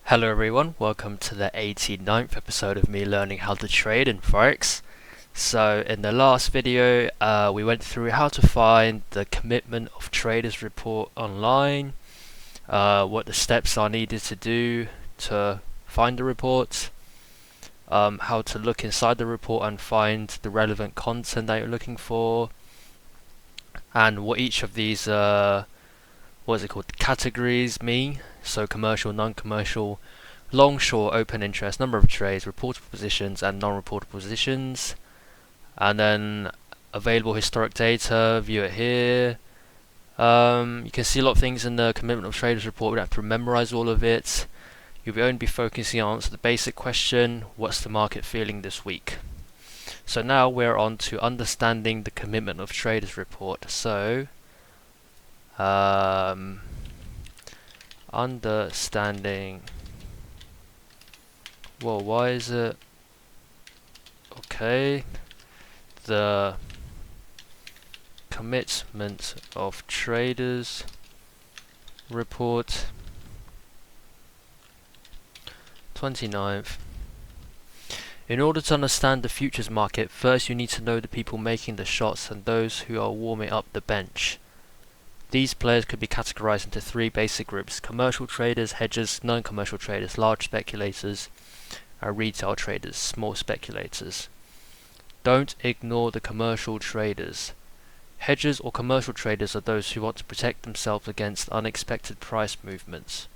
Hello everyone, welcome to the 89th episode of me learning how to trade in Forex. So in the last video we went through how to find the commitment of traders report online, what the steps are needed to do to find the report, how to look inside the report and find the relevant content that you're looking for, and what each of these categories mean. So commercial, non-commercial, long, short, open interest, number of trades, reportable positions and non-reportable positions, and then available historic data, view it here. You can see a lot of things in the commitment of traders report. We don't have to memorize all of it. You'll only be focusing on the basic question: what's the market feeling this week? So now we're on to understanding the commitment of traders report. So understanding. Well, why is it okay? The commitment of traders report 29th. In order to understand the futures market, first you need to know the people making the shots and those who are warming up the bench. These players could be categorized into three basic groups: commercial traders, hedgers, non-commercial traders, large speculators, and retail traders, small speculators. Don't ignore the commercial traders. Hedgers or commercial traders are those who want to protect themselves against unexpected price movements.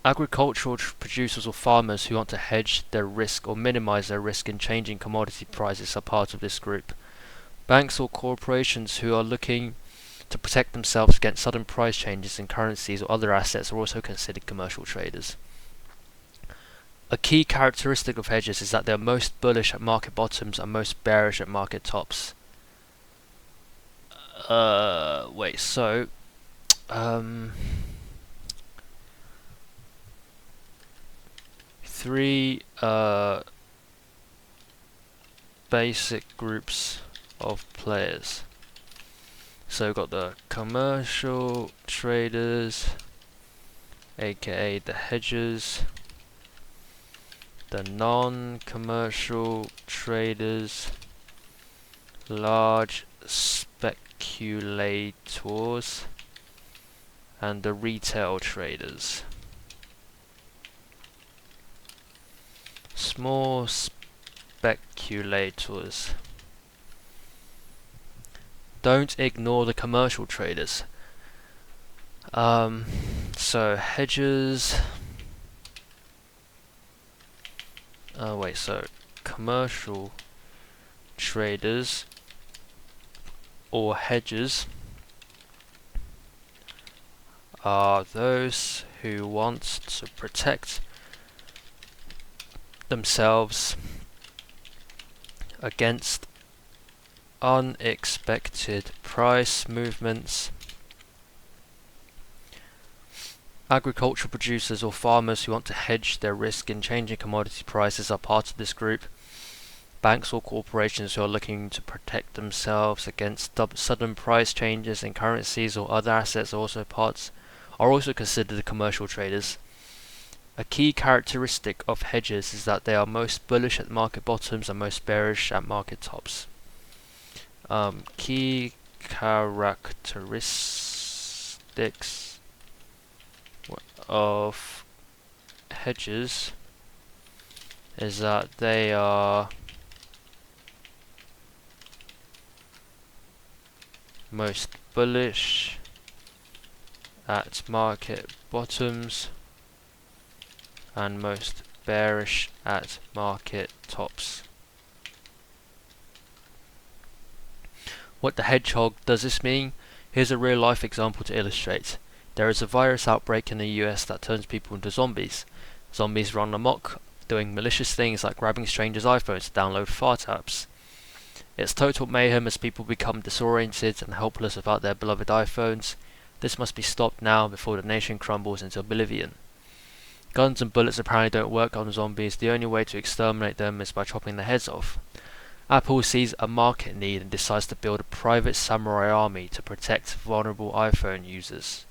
Agricultural producers or farmers who want to hedge their risk or minimize their risk in changing commodity prices are part of this group. Banks or corporations who are looking to protect themselves against sudden price changes in currencies or other assets are also considered commercial traders. A key characteristic of hedgers is that they are most bullish at market bottoms and most bearish at market tops. Three basic groups of players. So we've got the commercial traders, aka the hedgers, the non-commercial traders, large speculators, and the retail traders. Small speculators. Don't ignore the commercial traders. So hedgers. So commercial traders or hedgers are those who want to protect themselves against unexpected price movements. Agricultural producers or farmers who want to hedge their risk in changing commodity prices are part of this group. Banks or corporations who are looking to protect themselves against sudden price changes in currencies or other assets are also considered commercial traders. A key characteristic of hedgers is that they are most bullish at market bottoms and most bearish at market tops. Key characteristics of hedgers is that they are most bullish at market bottoms and most bearish at market tops. What the hedgehog does this mean? Here's a real life example to illustrate. There is a virus outbreak in the US that turns people into zombies. Zombies run amok, doing malicious things like grabbing strangers' iPhones to download fart apps. It's total mayhem as people become disoriented and helpless without their beloved iPhones. This must be stopped now before the nation crumbles into oblivion. Guns and bullets apparently don't work on zombies. The only way to exterminate them is by chopping their heads off. Apple sees a market need and decides to build a private samurai army to protect vulnerable iPhone users.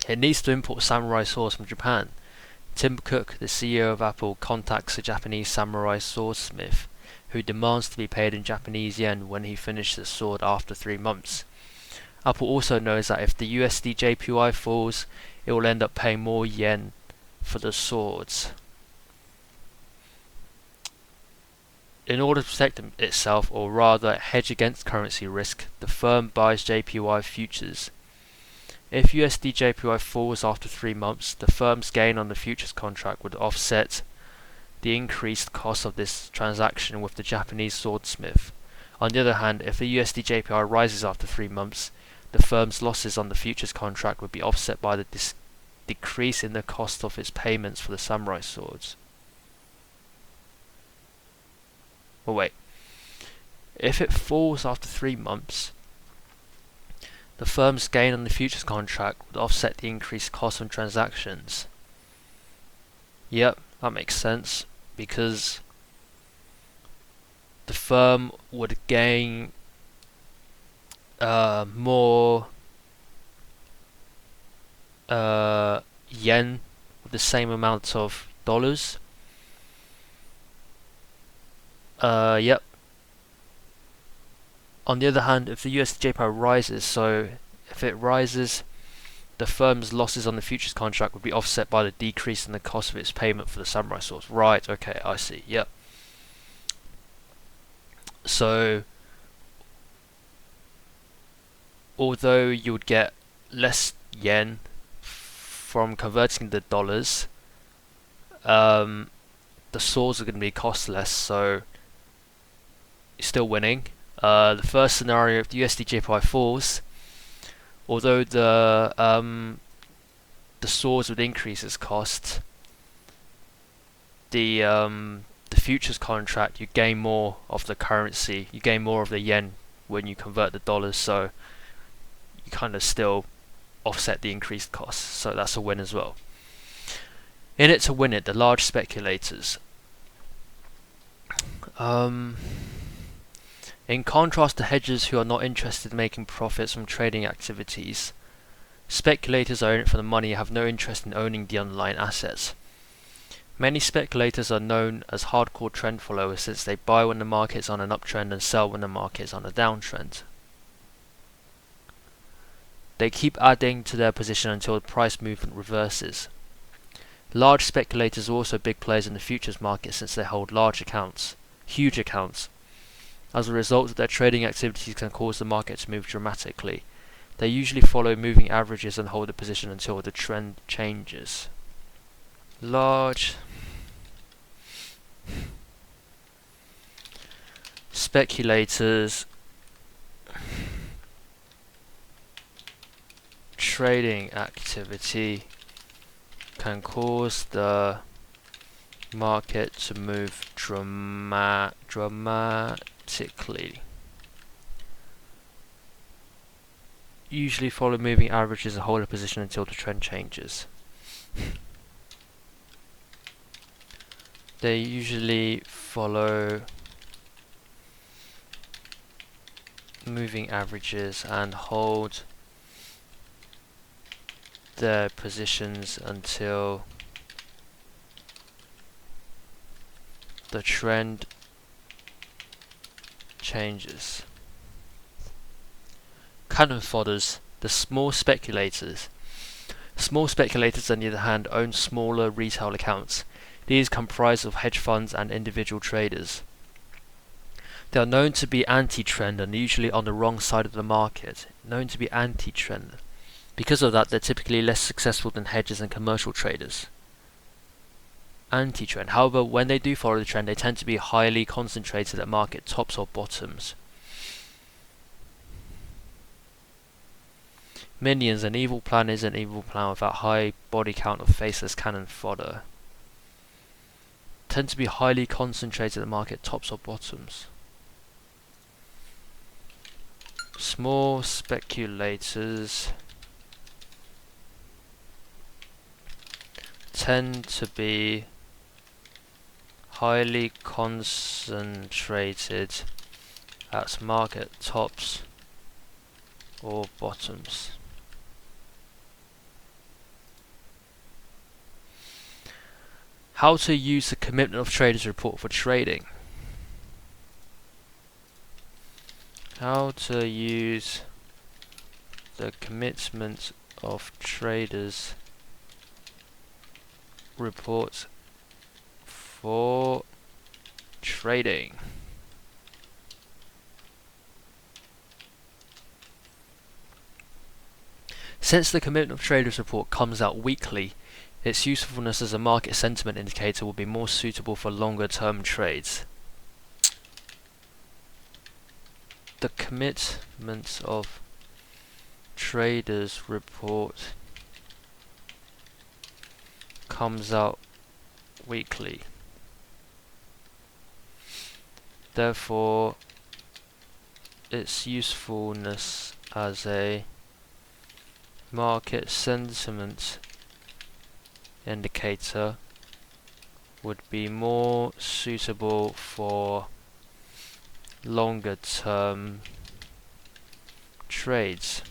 It needs to import samurai swords from Japan. Tim Cook, the CEO of Apple, contacts a Japanese samurai swordsmith who demands to be paid in Japanese yen when he finishes the sword after 3 months. Apple also knows that if the USD JPY falls, it will end up paying more yen for the swords. In order to protect itself, or rather hedge against currency risk, the firm buys JPY futures. If USD JPY falls after 3 months, the firm's gain on the futures contract would offset the increased cost of this transaction with the Japanese swordsmith. On the other hand, if the USD JPY rises after 3 months, the firm's losses on the futures contract would be offset by the decrease in the cost of its payments for the samurai swords. Oh wait, if it falls after 3 months, the firm's gain on the futures contract would offset the increased cost of transactions. Yep, that makes sense, because the firm would gain more yen with the same amount of dollars. Yep. On the other hand, if the USD JPY rises, so if it rises, the firm's losses on the futures contract would be offset by the decrease in the cost of its payment for the samurai swords. Right, okay, I see, yep. So, although you would get less yen from converting the dollars, the swords are going to be cost less, so you're still winning. The first scenario, if the USD JPY falls, although the swords would increase its cost, the futures contract, you gain more of the currency, you gain more of the yen when you convert the dollars, so you kind of still offset the increased costs, so that's a win as well. In it to win it, the large speculators. In contrast to hedgers who are not interested in making profits from trading activities, speculators are in it for the money and have no interest in owning the underlying assets. Many speculators are known as hardcore trend followers since they buy when the market is on an uptrend and sell when the market is on a downtrend. They keep adding to their position until the price movement reverses. Large speculators are also big players in the futures market since they hold large accounts, huge accounts. As a result, their trading activities can cause the market to move dramatically. They usually follow moving averages and hold a position until the trend changes. Large speculators trading activity can cause the market to move dramatically. Usually follow moving averages and hold a position until the trend changes. They usually follow moving averages and hold their positions until the trend changes. Cannon fodders, the small speculators. Small speculators, on the other hand, own smaller retail accounts. These comprise of hedge funds and individual traders. They are known to be anti-trend and usually on the wrong side of the market. Known to be anti-trend. Because of that, they're typically less successful than hedgers and commercial traders. Anti-trend. However, when they do follow the trend, they tend to be highly concentrated at market tops or bottoms. Minions. An evil plan is an evil plan without high body count of faceless cannon fodder. Tend to be highly concentrated at market tops or bottoms. Small speculators tend to be highly concentrated at market tops or bottoms. How to use the commitment of traders report for trading. How to use the commitment of traders report for trading. Since the commitment of traders report comes out weekly, its usefulness as a market sentiment indicator will be more suitable for longer term trades. The commitment of traders report comes out weekly. Therefore, its usefulness as a market sentiment indicator would be more suitable for longer term trades.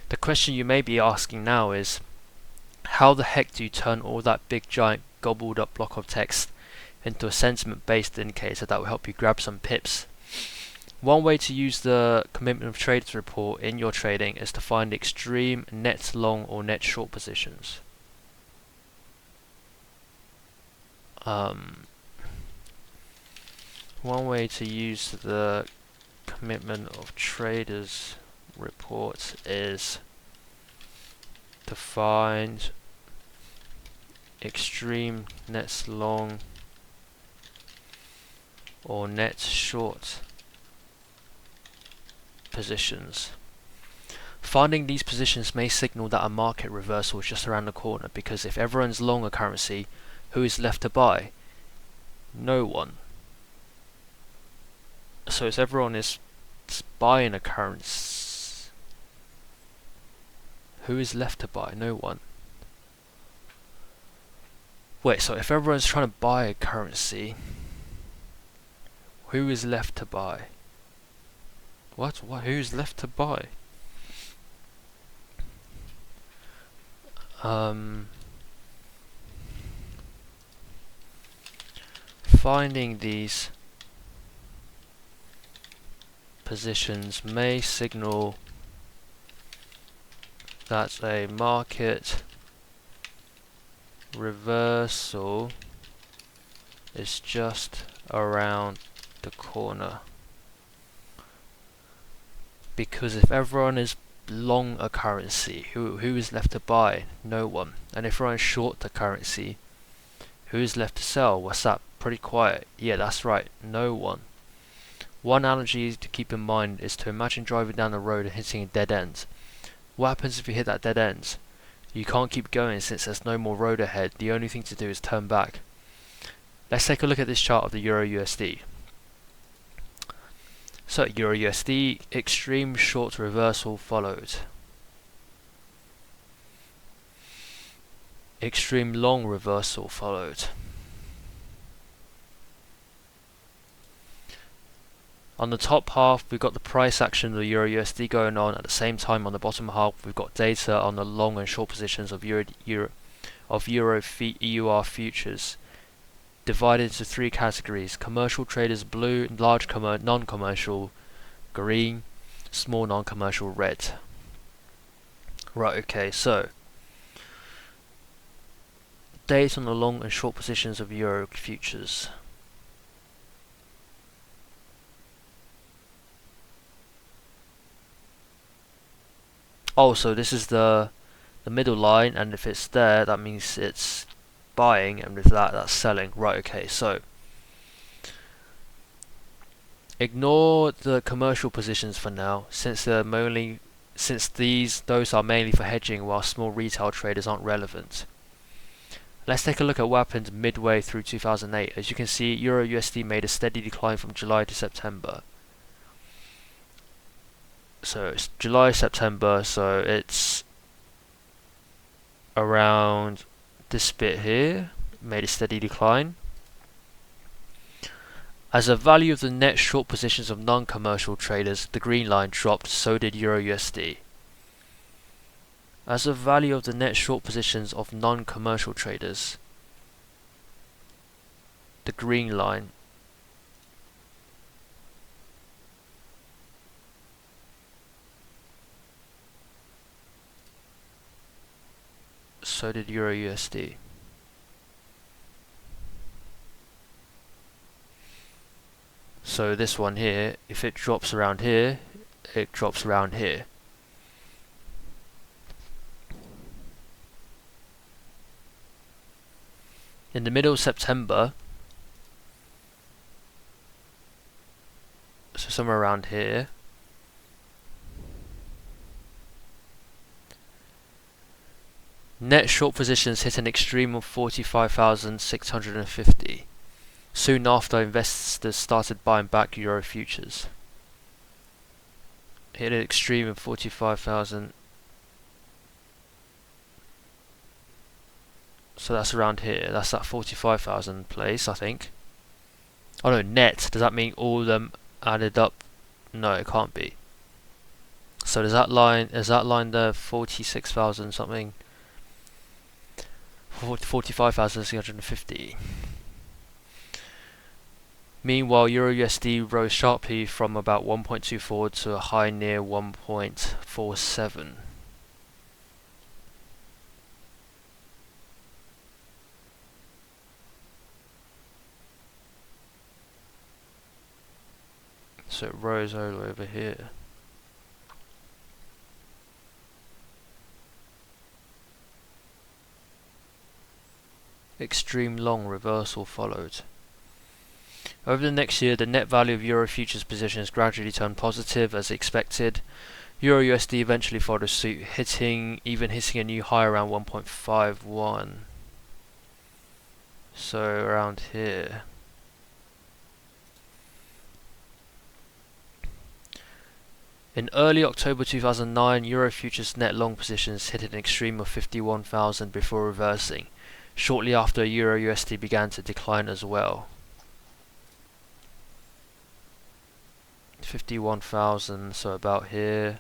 The question you may be asking now is, how the heck do you turn all that big giant gobbled up block of text into a sentiment based indicator that will help you grab some pips? One way to use the commitment of traders report in your trading is to find extreme net long or net short positions. One way to use the commitment of traders report is to find extreme net long or net short positions. Finding these positions may signal that a market reversal is just around the corner, because if everyone's long a currency, who is left to buy? No one. So if everyone is buying a currency, who is left to buy? No one. Wait, so if everyone's trying to buy a currency, who is left to buy? What? Who's left to buy? Finding these positions may signal that a market reversal is just around the corner. Because if everyone is long a currency, who is left to buy? No one. And if everyone is short the currency, who is left to sell? What's that? Pretty quiet. Yeah, that's right. No one. One analogy to keep in mind is to imagine driving down the road and hitting a dead end. What happens if you hit that dead end? You can't keep going since there's no more road ahead. The only thing to do is turn back. Let's take a look at this chart of the Euro USD. So Euro USD, extreme short reversal followed. Extreme long reversal followed. On the top half, we've got the price action of the Euro USD going on. At the same time, on the bottom half, we've got data on the long and short positions of EUR futures, divided into three categories: commercial traders blue, large non-commercial green, small non-commercial red. Right, okay, so data on the long and short positions of Euro futures. Oh, so this is the middle line, and if it's there, that means it's buying, and with that, that's selling. Right, okay, so ignore the commercial positions for now, since those are mainly for hedging, while small retail traders aren't relevant. Let's take a look at what happened midway through 2008. As you can see, Euro USD made a steady decline from July to September. So it's July, September, so it's around this bit here, made a steady decline. As the value of the net short positions of non-commercial traders, the green line, dropped, so did Euro USD. As the value of the net short positions of non-commercial traders, the green line. So did Euro USD. So this one here, if it drops around here, it drops around here. In the middle of September, so somewhere around here, net short positions hit an extreme of 45,650. Soon after, investors started buying back Euro futures. Hit an extreme of 45,000. So that's around here. That's that 45,000 place, I think. Oh no, net. Does that mean all of them added up? No, it can't be. So does that line? Is that line there 46,000 something? 45,650. Meanwhile, Euro USD rose sharply from about 1.24 to a high near 1.47. So it rose all over here. Extreme long reversal followed. Over the next year, the net value of Euro futures positions gradually turned positive as expected. Euro USD eventually followed suit, hitting a new high around 1.51. So around here. In early October 2009, Euro futures net long positions hit an extreme of 51,000 before reversing. Shortly after, Euro USD began to decline as well. 51,000, so about here.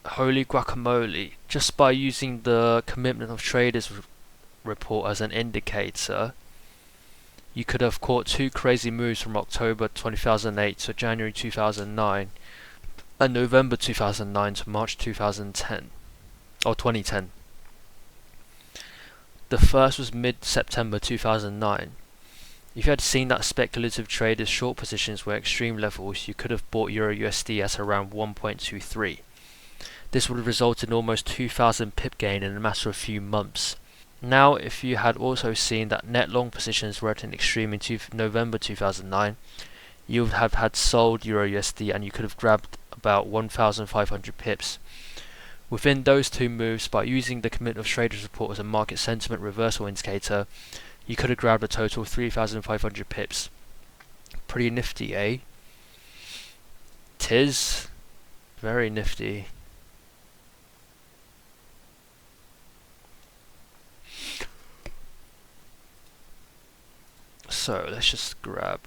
Holy guacamole. Just by using the commitment of traders report as an indicator, you could have caught two crazy moves from October 2008 to January 2009 and November 2009 to March 2010 or 2010. The first was mid-September 2009. If you had seen that speculative traders' short positions were extreme levels, you could have bought Euro USD at around 1.23. This would have resulted in almost 2,000 pip gain in a matter of few months. Now, if you had also seen that net long positions were at an extreme in November 2009, you would have had sold Euro USD and you could have grabbed about 1,500 pips. Within those two moves, by using the commitment of traders report as a market sentiment reversal indicator, you could have grabbed a total of 3,500 pips. Pretty nifty, eh? Tis very nifty. So let's just grab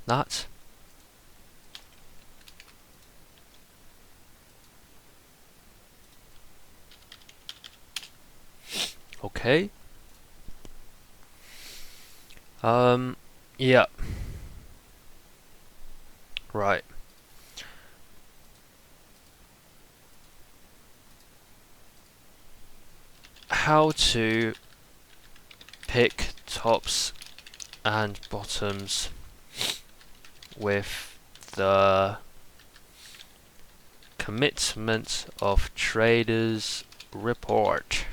that. Okay. Yeah. Right. How to pick tops and bottoms with the commitment of traders report.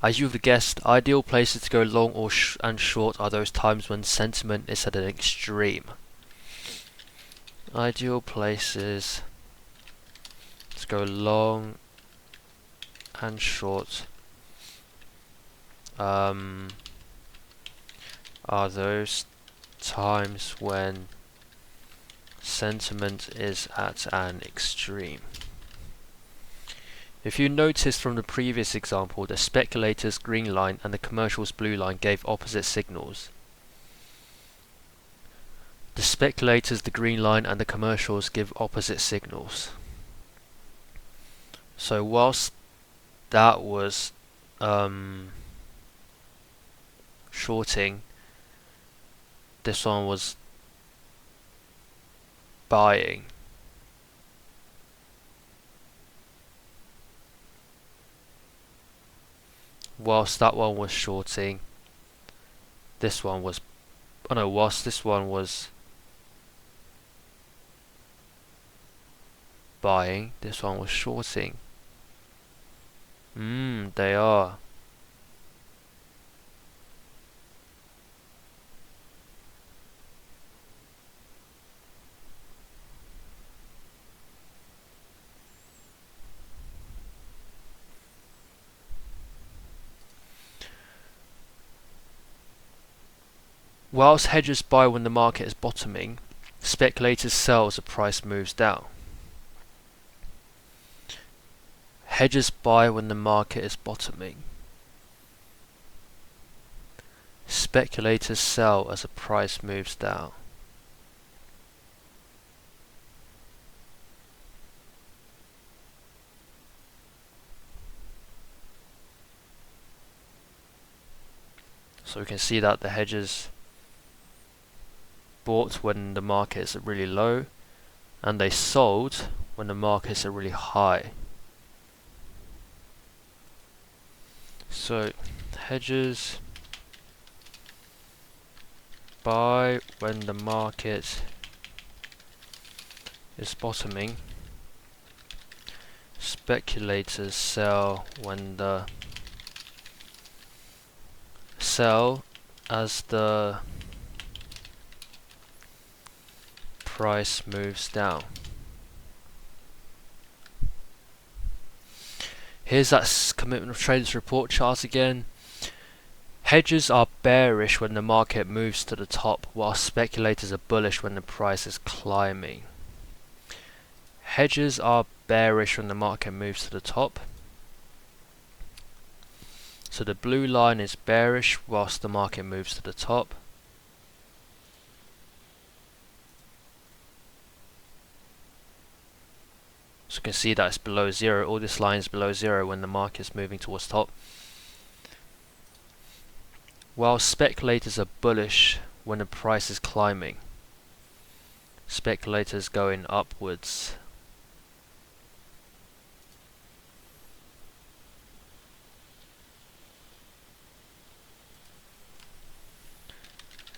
As you've guessed, ideal places to go long or and short are those times when sentiment is at an extreme. Ideal places to go long and short are those times when sentiment is at an extreme. If you noticed from the previous example, the speculators green line and the commercials blue line gave opposite signals. The speculators, the green line, and the commercials give opposite signals. So whilst that was shorting, this one was buying. Whilst that one was shorting, this one was, oh no, whilst this one was buying, this one was shorting. They are. Whilst hedgers buy when the market is bottoming, speculators sell as the price moves down. Hedgers buy when the market is bottoming. Speculators sell as the price moves down. So we can see that the hedgers bought when the markets are really low, and they sold when the markets are really high. So hedgers buy when the market is bottoming. Speculators sell when the as the price moves down. Here's that commitment of traders report chart again. Hedgers are bearish when the market moves to the top, while speculators are bullish when the price is climbing. Hedgers are bearish when the market moves to the top. So the blue line is bearish whilst the market moves to the top. So you can see that it's below zero. All this line is below zero when the market is moving towards top. While speculators are bullish when the price is climbing. Speculators going upwards.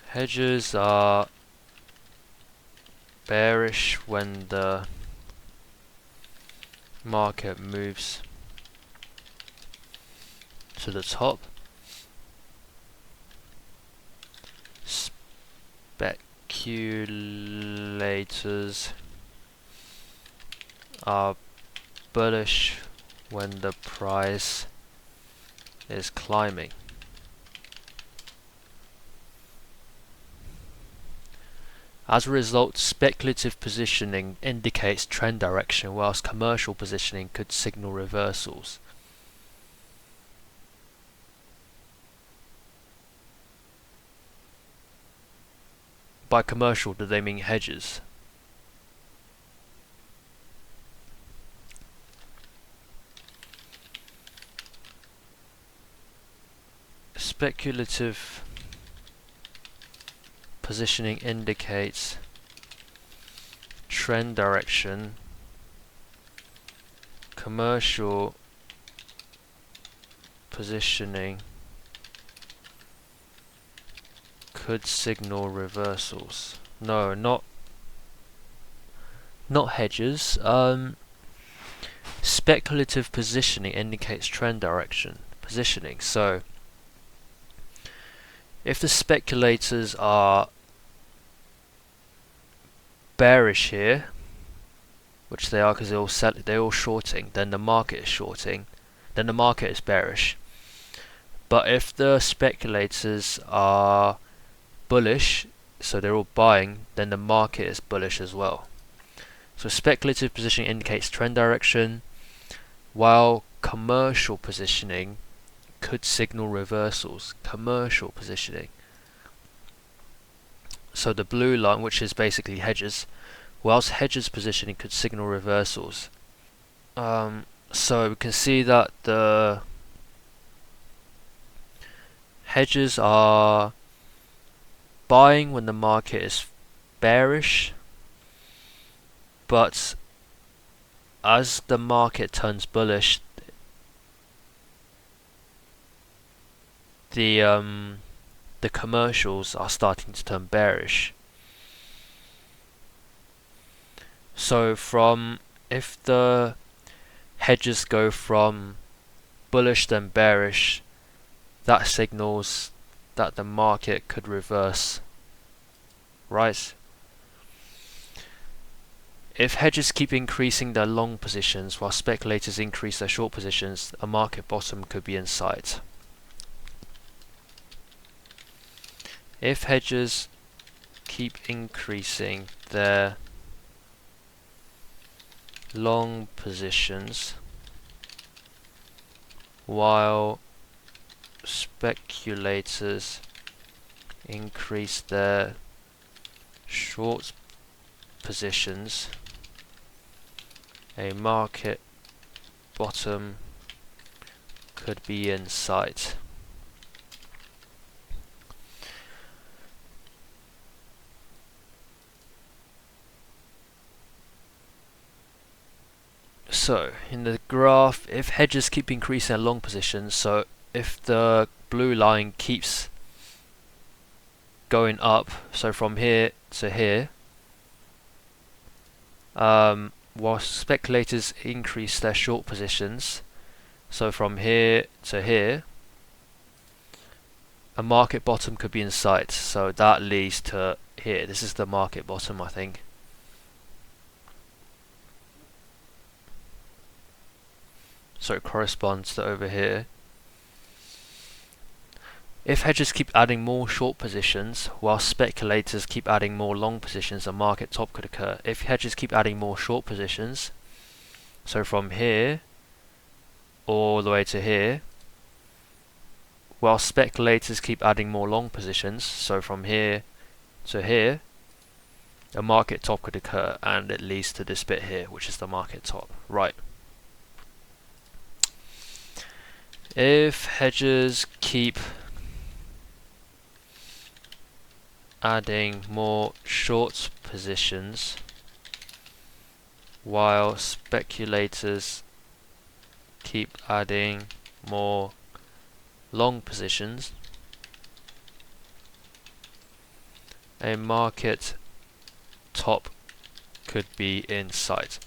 Hedgers are bearish when the market moves to the top. Speculators are bullish when the price is climbing. As a result, speculative positioning indicates trend direction, whilst commercial positioning could signal reversals. By commercial, do they mean hedgers? Speculative positioning indicates trend direction. Commercial positioning could signal reversals. No, not hedgers. Speculative positioning indicates trend direction. Positioning. So if the speculators are bearish here, which they are because they're all shorting, then the market is shorting, then the market is bearish. But if the speculators are bullish, so they're all buying, then the market is bullish as well. So speculative positioning indicates trend direction. while commercial positioning could signal reversals. Commercial positioning. So the blue line, which is basically hedges, whilst hedges positioning could signal reversals. So we can see that the hedges are buying when the market is bearish, but as the market turns bullish, the commercials are starting to turn bearish. So if the hedges go from bullish then bearish, that signals that the market could reverse, right? If hedges keep increasing their long positions while speculators increase their short positions, a market bottom could be in sight. If hedges keep increasing their long positions while speculators increase their short positions, a market bottom could be in sight. So in the graph, if hedges keep increasing their long positions, so if the blue line keeps going up, so from here to here, while speculators increase their short positions, so from here to here, a market bottom could be in sight. So that leads to here. This is the market bottom, I think. So it corresponds to over here. If hedges keep adding more short positions, while speculators keep adding more long positions, a market top could occur. If hedges keep adding more short positions, so from here all the way to here, while speculators keep adding more long positions, so from here to here, a market top could occur, and it leads to this bit here, which is the market top. Right. If hedges keep adding more short positions while speculators keep adding more long positions, a market top could be in sight.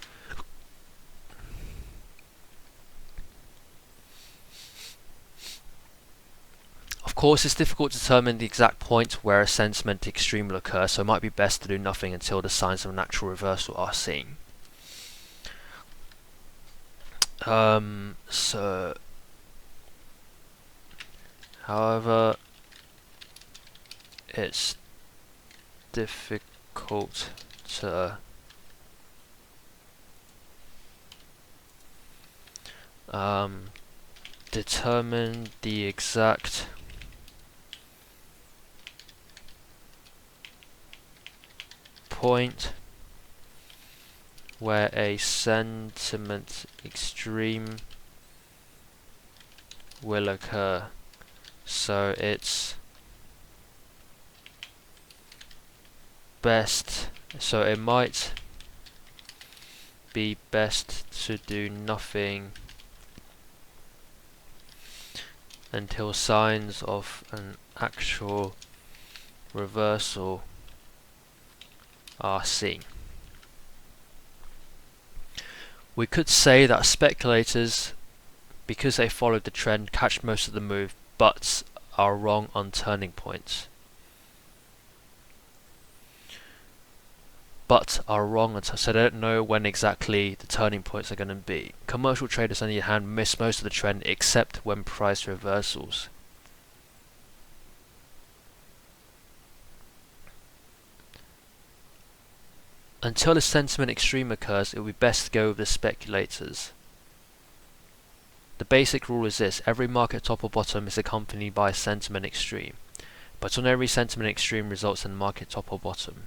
Of course, it's difficult to determine the exact point where a sentiment extreme will occur, so it might be best to do nothing until the signs of a natural reversal are seen. However, it's difficult to determine the exact point where a sentiment extreme will occur, so it's best, so it might be best to do nothing until signs of an actual reversal are seen. We could say that speculators, because they followed the trend, catch most of the move, but are wrong on turning points. So they don't know when exactly the turning points are going to be. Commercial traders, on the other hand, miss most of the trend except when price reversals. Until a sentiment extreme occurs, it would be best to go with the speculators. The basic rule is this: every market top or bottom is accompanied by a sentiment extreme, but on every sentiment extreme results in market top or bottom.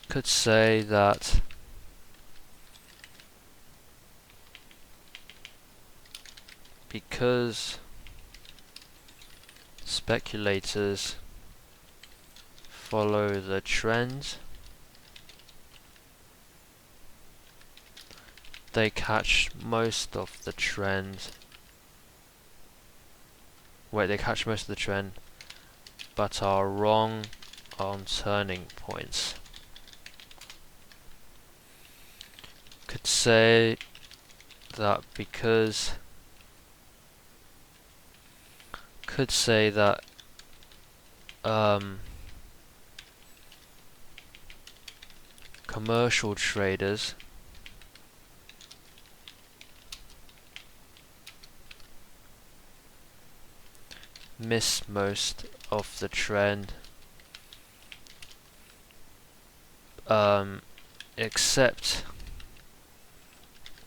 Could say that because speculators follow the trend, they catch most of the trend. They catch most of the trend, but are wrong on turning points. Could say that because commercial traders miss most of the trend, except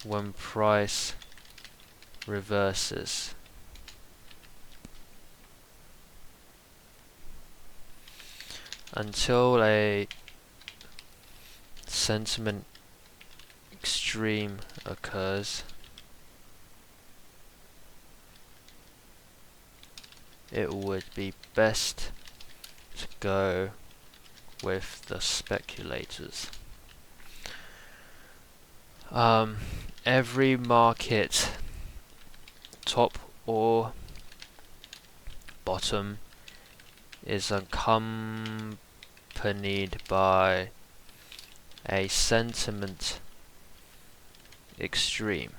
when price reverses. Until a sentiment extreme occurs, it would be best to go with the speculators. Every market top or bottom is accompanied by a sentiment extreme,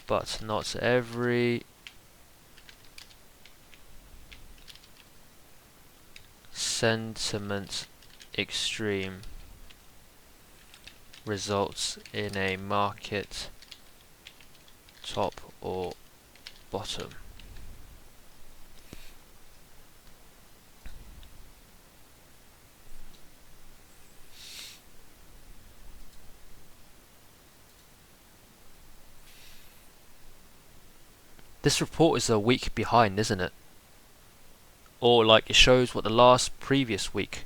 but not every sentiment extreme results in a market top or bottom. This report is a week behind, isn't it? Or like it shows what the previous week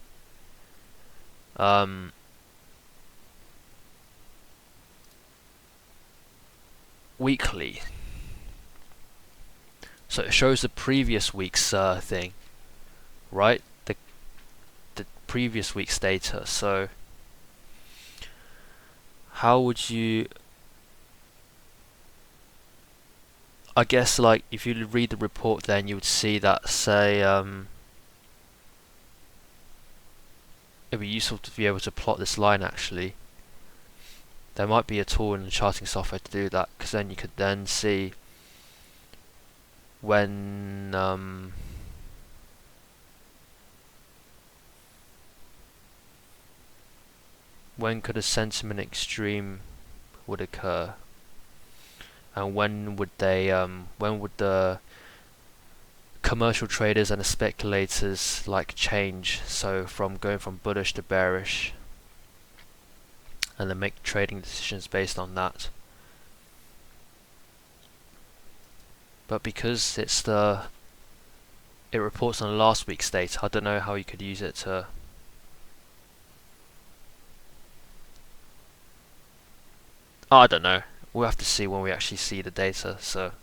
weekly. So it shows the previous week's thing, right? The previous week's data. So how would you? I guess like if you read the report, then you would see that say it'd be useful to be able to plot this line. Actually, there might be a tool in the charting software to do that, because then you could then see when could a sentiment extreme would occur, and when would the commercial traders and the speculators like change, so from going from bullish to bearish, and then make trading decisions based on that. But because it reports on last week's data, I don't know how you could use it to I don't know. We'll have to see when we actually see the data, so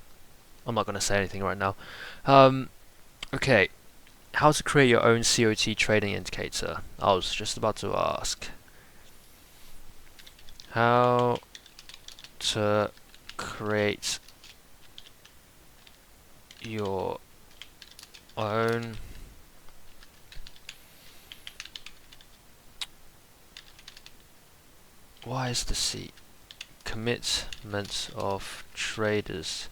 I'm not going to say anything right now. Okay, how to create your own COT trading indicator. I was just about to ask. How to create your own why is the C commitment of traders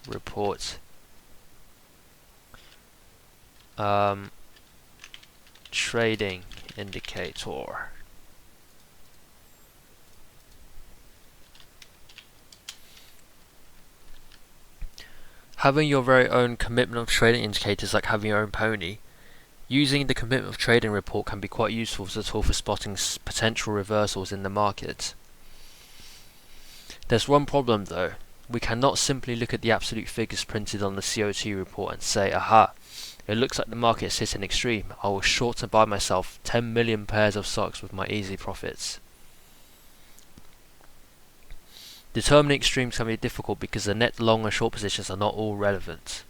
report trading indicator. Having your very own commitment of trading indicators, like having your own pony, Using the commitment of trading report can be quite useful as a tool for spotting potential reversals in the market. There's one problem though. We cannot simply look at the absolute figures printed on the COT report and say, aha, it looks like the market is hitting extreme. I will short and buy myself 10 million pairs of stocks with my easy profits. Determining extremes can be difficult because the net long and short positions are not all relevant.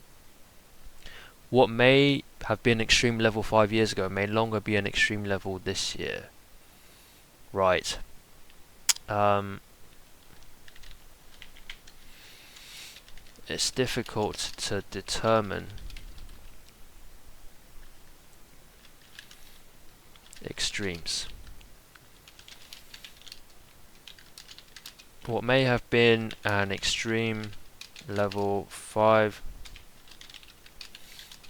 What may have been extreme level 5 years ago may no longer be an extreme level this year. Right. It's difficult to determine extremes. What may have been an extreme level 5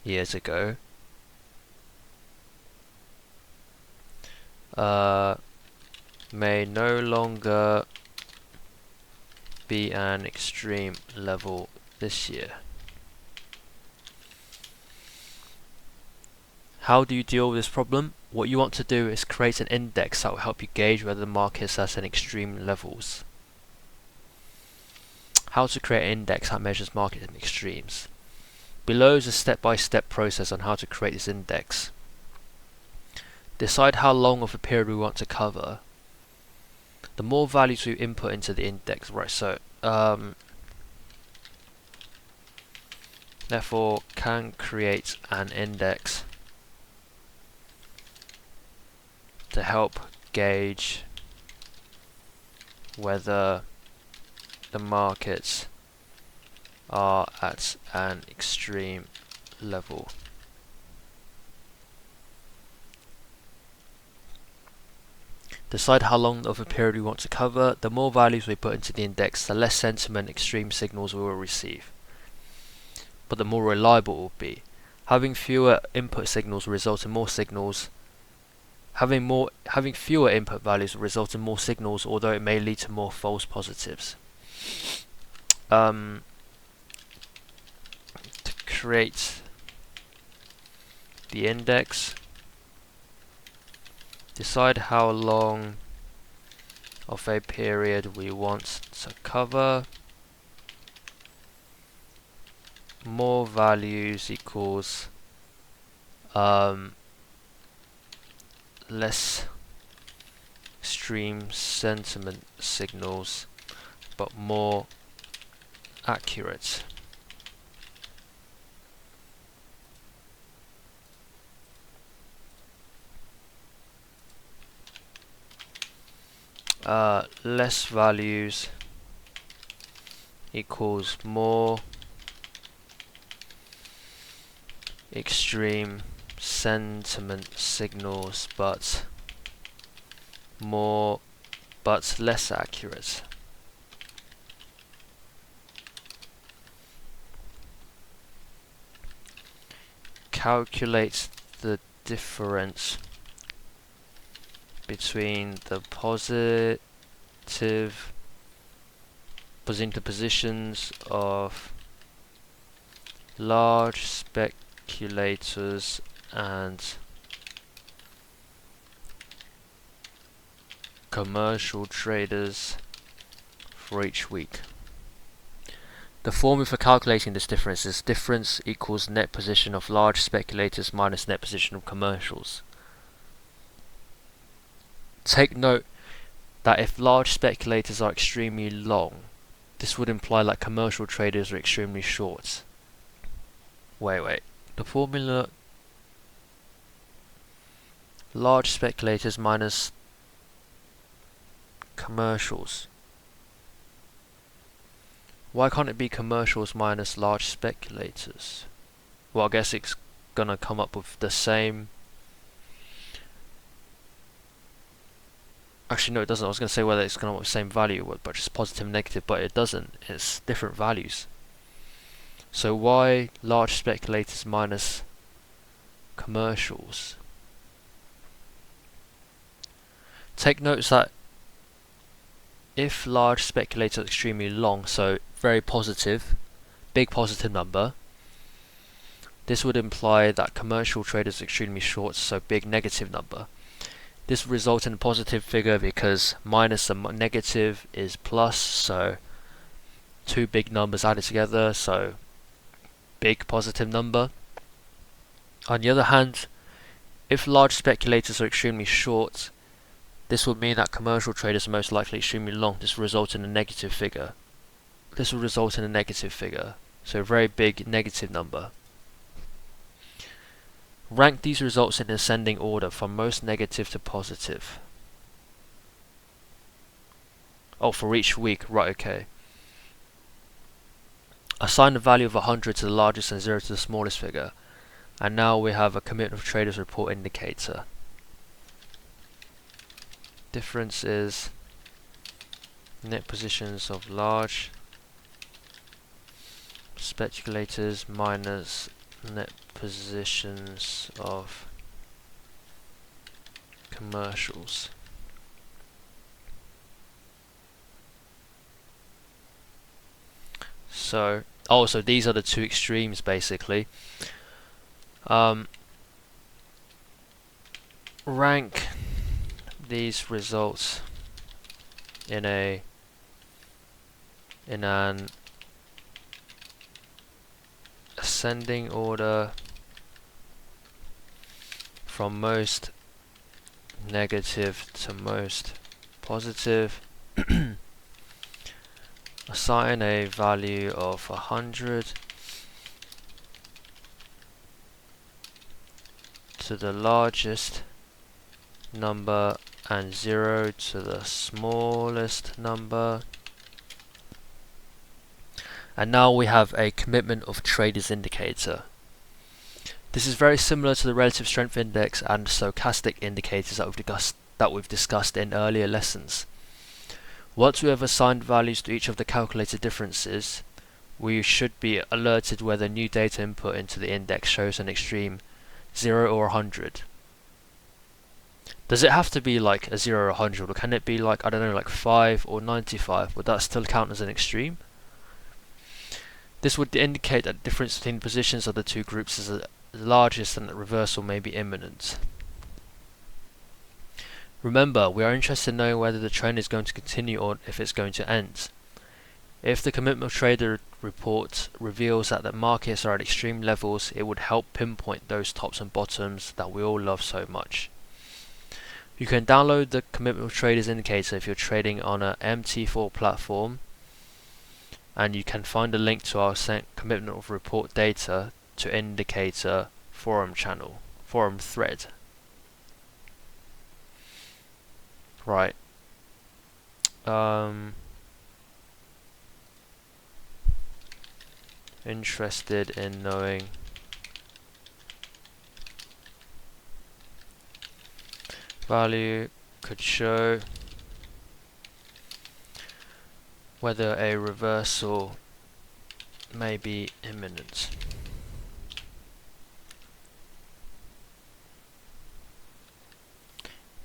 years ago may no longer be an extreme level this year. How do you deal with this problem? What you want to do is create an index that will help you gauge whether the market is at an extreme levels. How to create an index that measures market in extremes. Below is a step-by-step process on how to create this index. Decide how long of a period we want to cover. The more values we input into the index, right, so therefore can create an index to help gauge whether the markets are at an extreme level. Decide how long of a period we want to cover. The more values we put into the index, the less sentiment extreme signals we will receive, but the more reliable it will be. Having fewer input signals will result in more signals. Having fewer input values will result in more signals, although it may lead to more false positives. To create the index, decide how long of a period we want to cover. More values equals less extreme sentiment signals, but more accurate. Less values equals more extreme sentiment signals, but less accurate. Calculate the difference between the positive positions of large speculators and commercial traders for each week. The formula for calculating this difference is difference equals net position of large speculators minus net position of commercials. Take note that if large speculators are extremely long, this would imply that commercial traders are extremely short. Wait. The formula large speculators minus commercials. Why can't it be commercials minus large speculators? Well, I guess it's gonna come up with the same. Actually, no, it doesn't. I was gonna say whether it's gonna have the same value, but just positive and negative, but it doesn't. It's different values. So why large speculators minus commercials? Take notice that if large speculators are extremely long, so very positive, big positive number, This would imply that commercial traders are extremely short, so big negative number. This would result in a positive figure because minus a negative is plus, so two big numbers added together, so big positive number. On the other hand, if large speculators are extremely short, this would mean that commercial traders are most likely extremely long. This will result in a negative figure. So a very big negative number. Rank these results in ascending order from most negative to positive. Oh, for each week, right, okay. Assign the value of 100 to the largest and 0 to the smallest figure. And now we have a commitment of traders report indicator. Difference is net positions of large speculators minus net positions of commercials. So, so these are the two extremes basically. Rank these results in an ascending order from most negative to most positive. Assign a value of 100 to the largest number and 0 to the smallest number. And now we have a commitment of traders indicator. This is very similar to the relative strength index and stochastic indicators that we've discussed in earlier lessons. Once we have assigned values to each of the calculated differences, we should be alerted whether new data input into the index shows an extreme 0 or 100. Does it have to be like a 0 or 100, or can it be like, I don't know, like 5 or 95? Would that still count as an extreme? This would indicate that the difference between the positions of the two groups is the largest and that reversal may be imminent. Remember, we are interested in knowing whether the trend is going to continue or if it's going to end. If the commitment of trader report reveals that the markets are at extreme levels, it would help pinpoint those tops and bottoms that we all love so much. You can download the commitment of traders indicator if you're trading on a MT4 platform, and you can find a link to our commitment of report data to indicator forum thread. Right. Interested in knowing value could show whether a reversal may be imminent.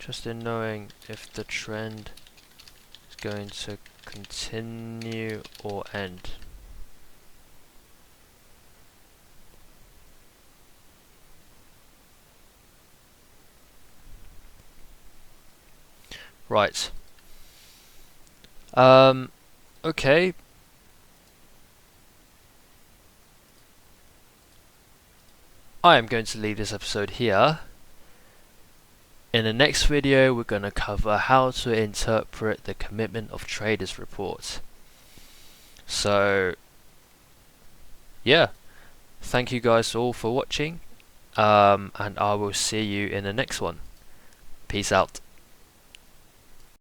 Interested in knowing if the trend is going to continue or end. Right. Okay. I am going to leave this episode here. In the next video, we're going to cover how to interpret the commitment of traders report. So, yeah. Thank you guys all for watching. And I will see you in the next one. Peace out.